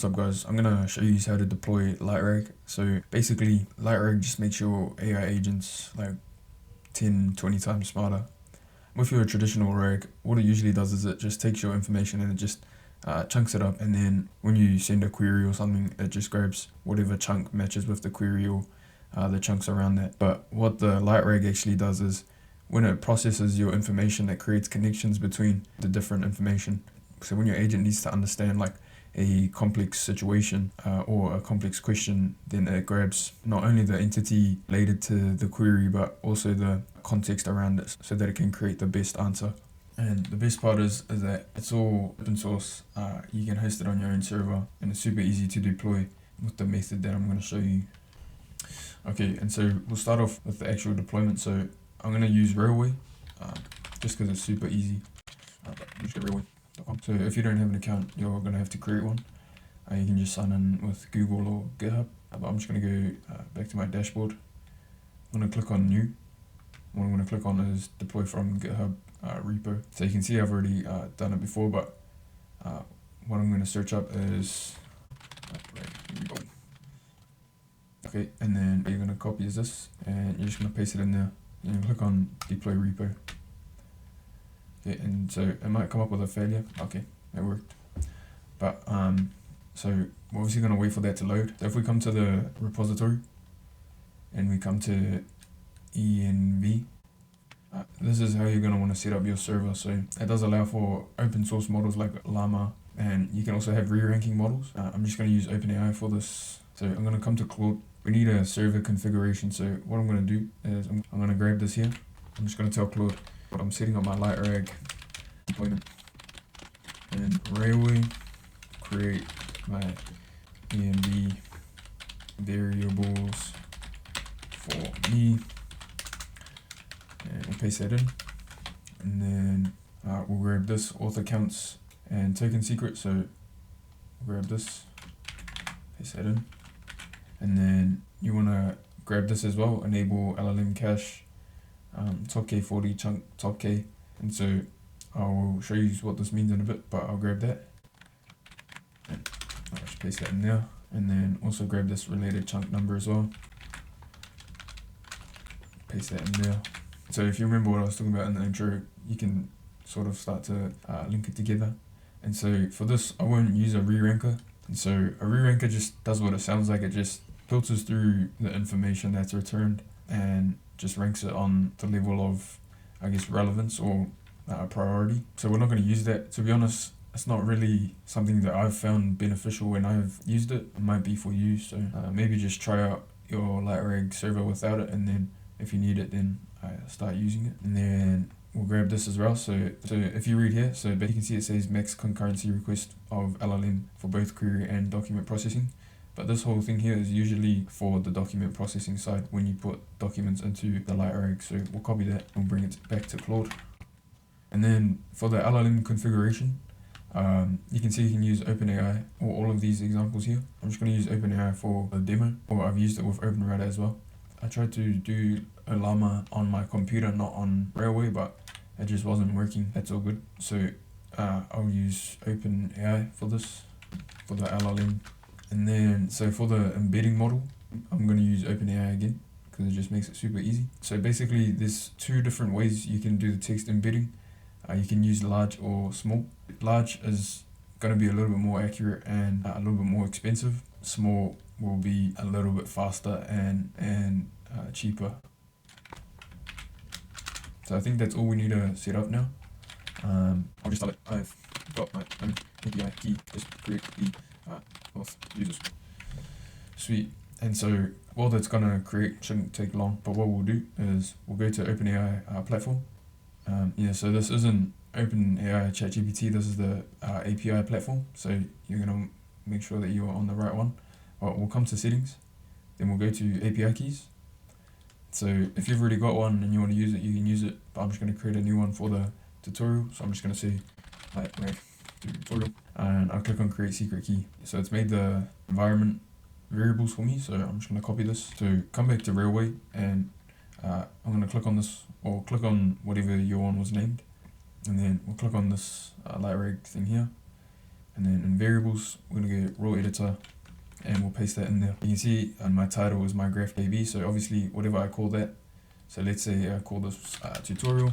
What's up guys, I'm going to show you how to deploy LightRAG. So basically LightRAG just makes your AI agents like 10, 20 times smarter. With your traditional RAG, what it usually does is it just takes your information and it just chunks it up, and then when you send a query or something, it just grabs whatever chunk matches with the query or the chunks around that. But what the LightRAG actually does is when it processes your information, it creates connections between the different information. So when your agent needs to understand like a complex situation or a complex question, then it grabs not only the entity related to the query, but also the context around it so that it can create the best answer. And the best part is that it's all open source. You can host it on your own server, and it's super easy to deploy with the method that I'm going to show you. Okay, and so we'll start off with the actual deployment. So I'm going to use Railway just because it's super easy. Just get Railway.com. So if you don't have an account, you're going to have to create one. You can just sign in with Google or GitHub. But I'm just going to go back to my dashboard. I'm going to click on New. What I'm going to click on is Deploy from GitHub repo. So you can see I've already done it before, but what I'm going to search up is repo. Okay, and then you're going to copy this and you're just going to paste it in there. You're going to click on Deploy repo. Okay, and so it might come up with a failure. Okay, it worked. But so we're obviously going to wait for that to load. So if we come to the repository and we come to env, this is how you're going to want to set up your server. So it does allow for open source models like Llama, and you can also have re-ranking models. I'm just going to use OpenAI for this. So I'm going to come to Claude. We need a server configuration. So what I'm going to do is I'm going to grab this here. I'm just going to tell Claude what I'm setting up my LightRAG deployment, and Railway create my env variables for me, and we'll paste that in, and then we'll grab this author counts and token secret. So we'll grab this, paste that in, and then you want to grab this as well, enable LLM cache, top K40 chunk top K, and so I'll show you what this means in a bit, but I'll grab that and I'll just paste that in there, and then also grab this related chunk number as well, paste that in there. So if you remember what I was talking about in the intro, you can sort of start to link it together. And so for this, I won't use a re-ranker. And so a re-ranker just does what it sounds like. It just filters through the information that's returned and just ranks it on the level of, I guess, relevance or priority. So we're not going to use that. To be honest, it's not really something that I've found beneficial when I've used it. It might be for you. So maybe just try out your LightRAG server without it, and then if you need it, then start using it. And then we'll grab this as well. So if you read here, so you can see it says max concurrency request of LLM for both query and document processing. But this whole thing here is usually for the document processing side when you put documents into the LightRAG. So we'll copy that and bring it back to Claude. And then for the LLM configuration, you can see you can use OpenAI or all of these examples here. I'm just going to use OpenAI for the demo, or I've used it with OpenRouter as well. I tried to do a Llama on my computer, not on Railway, but it just wasn't working. That's all good. So I'll use OpenAI for this, for the LLM. And then, so for the embedding model, I'm going to use OpenAI again because it just makes it super easy. So basically, there's two different ways you can do the text embedding. You can use large or small. Large is going to be a little bit more accurate and a little bit more expensive. Small will be a little bit faster and cheaper. So I think that's all we need to set up now. I'll just tell it I've got my own API key, just create the auth users. Sweet. And so what that's gonna create shouldn't take long, but what we'll do is we'll go to OpenAI platform. So this isn't OpenAI ChatGPT, this is the API platform. So you're gonna make sure that you're on the right one. Well, we'll come to settings, then we'll go to API keys. So if you've already got one and you want to use it, you can use it, but I'm just going to create a new one for the tutorial. So I'm just going to say LightRAG tutorial, and I'll click on create secret key. So it's made the environment variables for me. So I'm just going to copy this. So come back to Railway, and I'm going to click on this, or click on whatever your one was named. And then we'll click on this LightRAG thing here. And then in variables, we're gonna go raw editor, and we'll paste that in there. You can see my title is my graph KB, so obviously whatever I call that, so let's say I call this tutorial,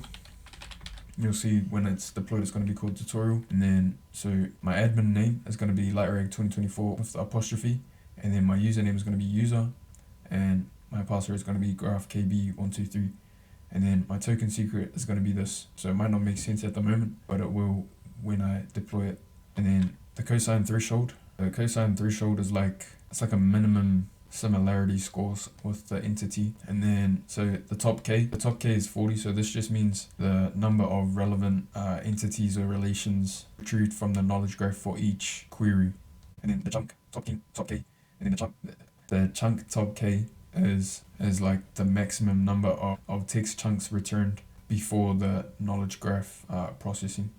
you'll see when it's deployed it's going to be called tutorial. And then so my admin name is going to be LightRAG 2024 with the apostrophe, and then my username is going to be user, and my password is going to be graphkb123, and then my token secret is going to be this. So it might not make sense at the moment, but it will when I deploy it. And then the cosine threshold. The cosine threshold is like, it's like a minimum similarity scores with the entity. And then so the top k is 40, so this just means the number of relevant entities or relations retrieved from the knowledge graph for each query. And then the chunk top k, and then the chunk top k is like the maximum number of text chunks returned before the knowledge graph processing.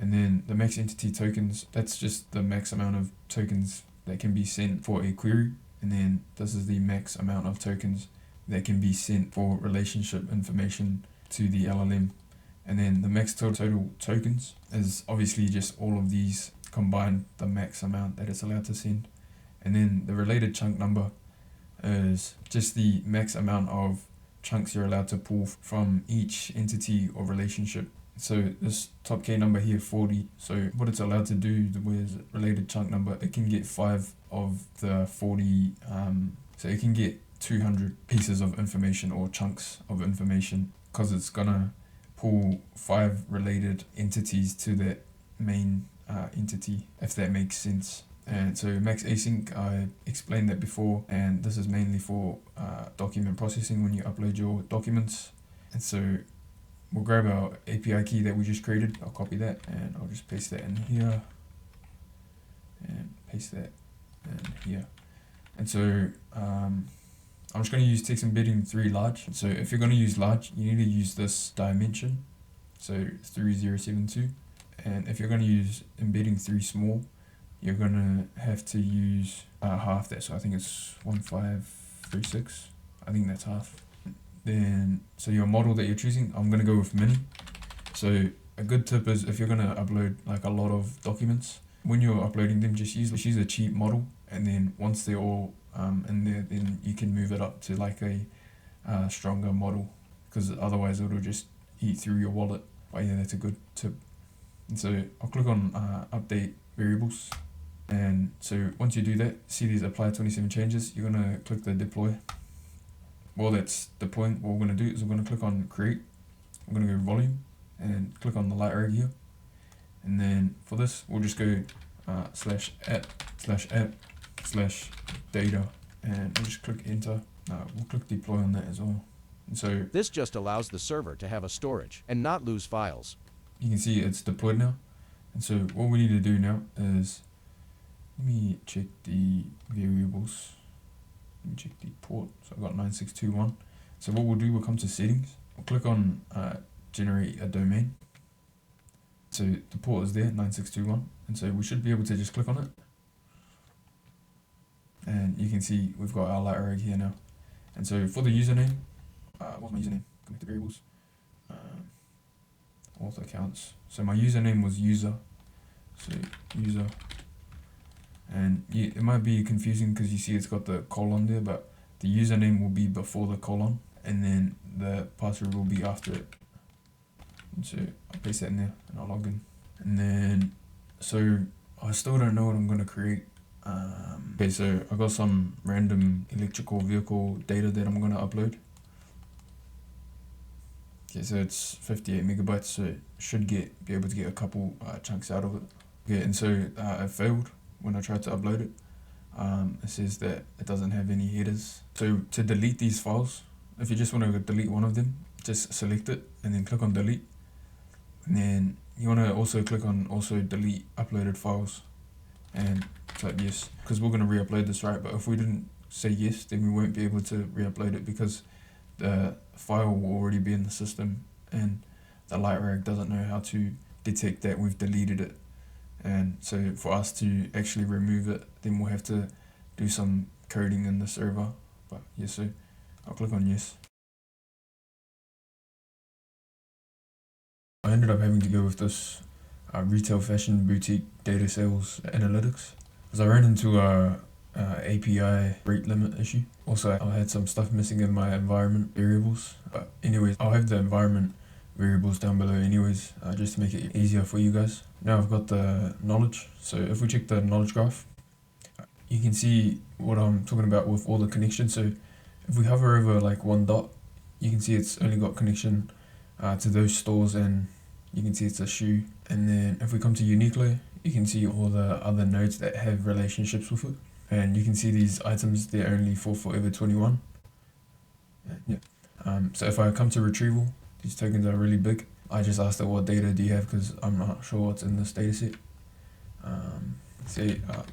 And then the max entity tokens, that's just the max amount of tokens that can be sent for a query. And then this is the max amount of tokens that can be sent for relationship information to the LLM. And then the max total tokens is obviously just all of these combined, the max amount that it's allowed to send. And then the related chunk number is just the max amount of chunks you're allowed to pull from each entity or relationship. So this top K number here, 40. So what it's allowed to do with related chunk number, it can get 5 of the 40. So it can get 200 pieces of information or chunks of information, because it's gonna pull 5 related entities to that main entity, if that makes sense. And so max async, I explained that before, and this is mainly for document processing when you upload your documents. And so we'll grab our API key that we just created. I'll copy that and I'll just paste that in here and paste that in here. And so I'm just going to use text embedding 3 large. So if you're going to use large, you need to use this dimension, so 3072. And if you're going to use embedding 3 small, you're going to have to use half that. So I think it's 1536. I think that's half. Then, so your model that you're choosing, I'm going to go with mini. So a good tip is, if you're going to upload like a lot of documents, when you're uploading them, just use a cheap model, and then once they're all in there, then you can move it up to like a stronger model, because otherwise it'll just eat through your wallet. But yeah, that's a good tip. And so I'll click on update variables, and so once you do that, see these apply 27 changes, you're going to click the deploy. While that's deploying, what we're going to do is we're going to click on create. We're going to go volume and click on the LightRAG here. And then for this, we'll just go /app/data, and we'll just click enter. We'll click deploy on that as well. And so this just allows the server to have a storage and not lose files. You can see it's deployed now. And so what we need to do now is, let me check the variables. Let me check the port. So I've got 9621. So what we'll do, we'll come to settings. We'll click on generate a domain. So the port is there, 9621. And so we should be able to just click on it. And you can see we've got our LightRAG here now. And so for the username, what's my username? Connect to variables. Author accounts. So my username was user. So user. And it might be confusing because you see it's got the colon there, but the username will be before the colon, and then the password will be after it. And so I'll paste that in there and I'll log in. And then, so I still don't know what I'm going to create. Okay, so I got some random electrical vehicle data that I'm going to upload. Okay, so it's 58 megabytes, so it should be able to get a couple chunks out of it. Okay, and so it failed when I tried to upload it. It says that it doesn't have any headers. So to delete these files, if you just want to delete one of them, just select it and then click on delete. And then you want to also click on also delete uploaded files and type yes, because we're going to re-upload this, right? But if we didn't say yes, then we won't be able to re-upload it, because the file will already be in the system and the LightRAG doesn't know how to detect that we've deleted it. And so for us to actually remove it, then we'll have to do some coding in the server. But yes, so I'll click on yes. I ended up having to go with this retail fashion boutique data sales analytics. Because I ran into a API rate limit issue. Also, I had some stuff missing in my environment variables. But anyways, I'll have the environment variables down below anyways, just to make it easier for you guys. Now I've got the knowledge. So if we check the knowledge graph, you can see what I'm talking about with all the connections. So if we hover over like one dot, you can see it's only got connection to those stores, and you can see it's a shoe. And then if we come to uniquely, you can see all the other nodes that have relationships with it. And you can see these items, they're only for Forever 21. Yeah. So if I come to retrieval, these tokens are really big. I just asked it, what data do you have, because I'm not sure what's in this data set.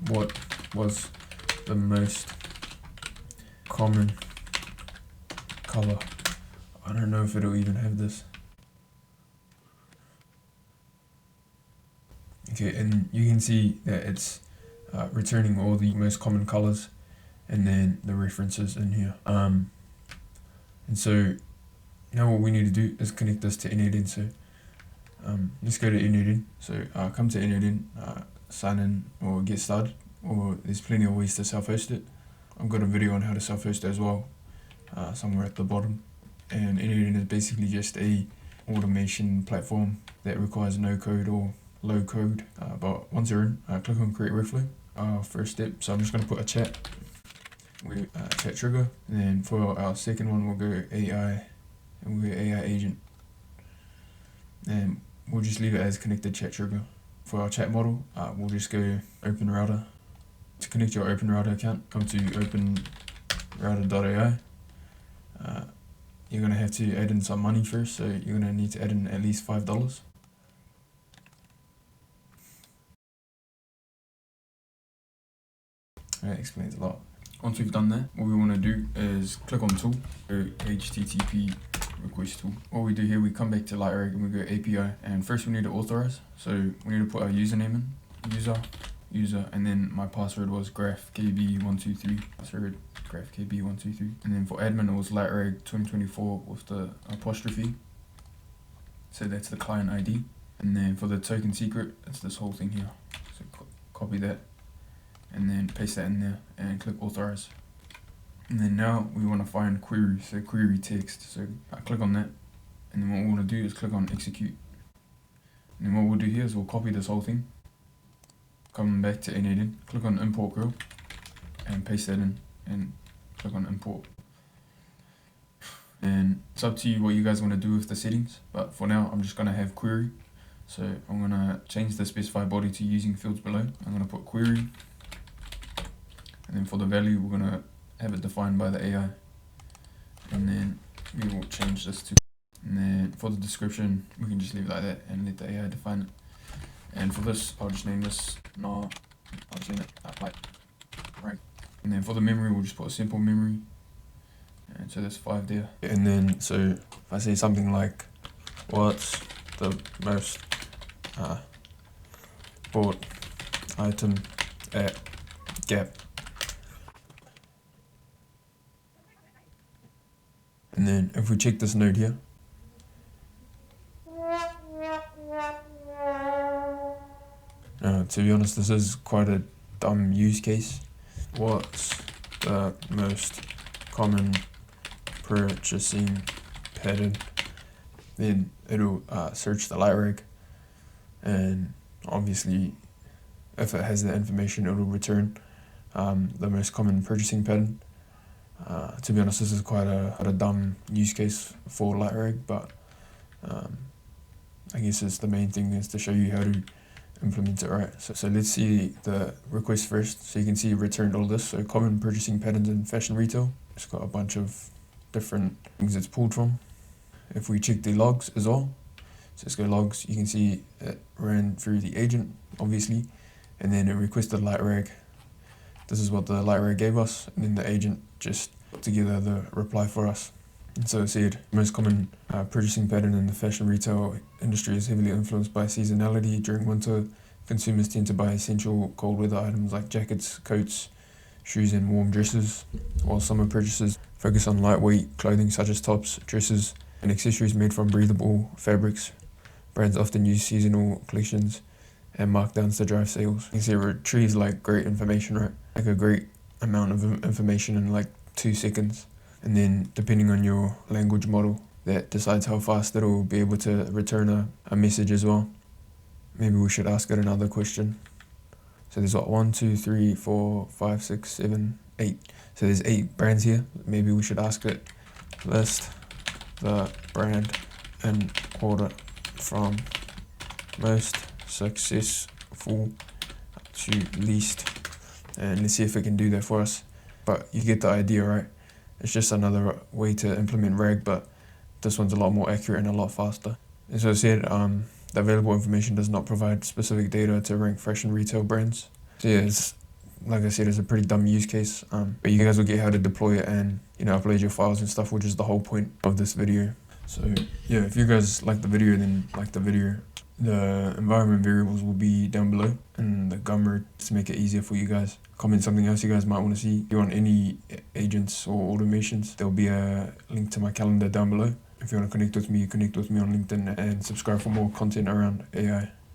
What was the most common color? I don't know if it'll even have this. Okay, and you can see that it's returning all the most common colors, and then the references in here. And so now what we need to do is connect this to n8n. So let's go to n8n. So come to n8n, sign in or get started, or there's plenty of ways to self-host it. I've got a video on how to self-host it as well, somewhere at the bottom. And n8n is basically just a automation platform that requires no code or low code. But once you're in, click on create workflow. First step, so I'm just going to put a chat with chat trigger, and then for our second one we'll go AI, and we'll go AI agent, and we'll just leave it as connected chat trigger. For our chat model, we'll just go open router. To connect your open router account, come to openrouter.ai. You're going to have to add in some money first, so you're going to need to add in at least $5. That explains a lot. Once we've done that, what we want to do is click on tool, go HTTP request tool. What we do here, we come back to LightRAG and we go API, and first we need to authorize. So we need to put our username in, user, and then my password was graphkb123, password graphkb123, and then for admin it was LightRAG 2024 with the apostrophe. So that's the client ID, and then for the token secret, it's this whole thing here. So copy that, and then paste that in there, and click authorize. And then now we want to find query, so query text. So I click on that, and then what we want to do is click on execute. And then what we'll do here is we'll copy this whole thing, come back to n8n, click on import girl, and paste that in, and click on import. And it's up to you what you guys want to do with the settings, but for now I'm just going to have query. So I'm going to change the specify body to using fields below. I'm going to put query, and then for the value we're going to have it defined by the AI, and then we will change this to, and then for the description we can just leave it like that and let the AI define it. And for this I'll just name this I'll just name it LightRAG. And then for the memory we'll just put a simple memory, and so there's 5 there. And then so if I say something like, what's the most bought item at Gap? And then if we check this node here, to be honest, this is quite a dumb use case. What's the most common purchasing pattern? Then it'll search the LightRAG, and obviously if it has the information it'll return the most common purchasing pattern. To be honest, this is quite a dumb use case for LightRAG, but I guess it's the main thing is to show you how to implement it right. So let's see the request first. So you can see it returned all this. So common purchasing patterns in fashion retail. It's got a bunch of different things it's pulled from. If we check the logs as well, so let's go logs, you can see it ran through the agent, obviously, and then it requested LightRAG. This is what the LightRAG gave us, and then the agent just put together the reply for us. And so it said, most common purchasing pattern in the fashion retail industry is heavily influenced by seasonality. During winter, consumers tend to buy essential cold weather items like jackets, coats, shoes and warm dresses, while summer purchases focus on lightweight clothing such as tops, dresses and accessories made from breathable fabrics. Brands often use seasonal collections and markdowns to drive sales. You can see it retrieves like great information, right? Like a great amount of information in like 2 seconds. And then depending on your language model, that decides how fast it'll be able to return a message as well. Maybe we should ask it another question. So there's what, 1, 2, 3, 4, 5, 6, 7, 8. So there's 8 brands here. Maybe we should ask it, list the brand in order from most successful to least. And let's see if it can do that for us. But you get the idea, right? It's just another way to implement RAG, but this one's a lot more accurate and a lot faster. As I said, the available information does not provide specific data to rank fresh and retail brands. So yeah, it's, like I said, it's a pretty dumb use case, but you guys will get how to deploy it and, upload your files and stuff, which is the whole point of this video. So yeah, if you guys like the video, then like the video. The environment variables will be down below, and the gummer to make it easier for you guys. Comment something else you guys might want to see. If you want any agents or automations, there'll be a link to my calendar down below. If you want to connect with me on LinkedIn, and subscribe for more content around AI.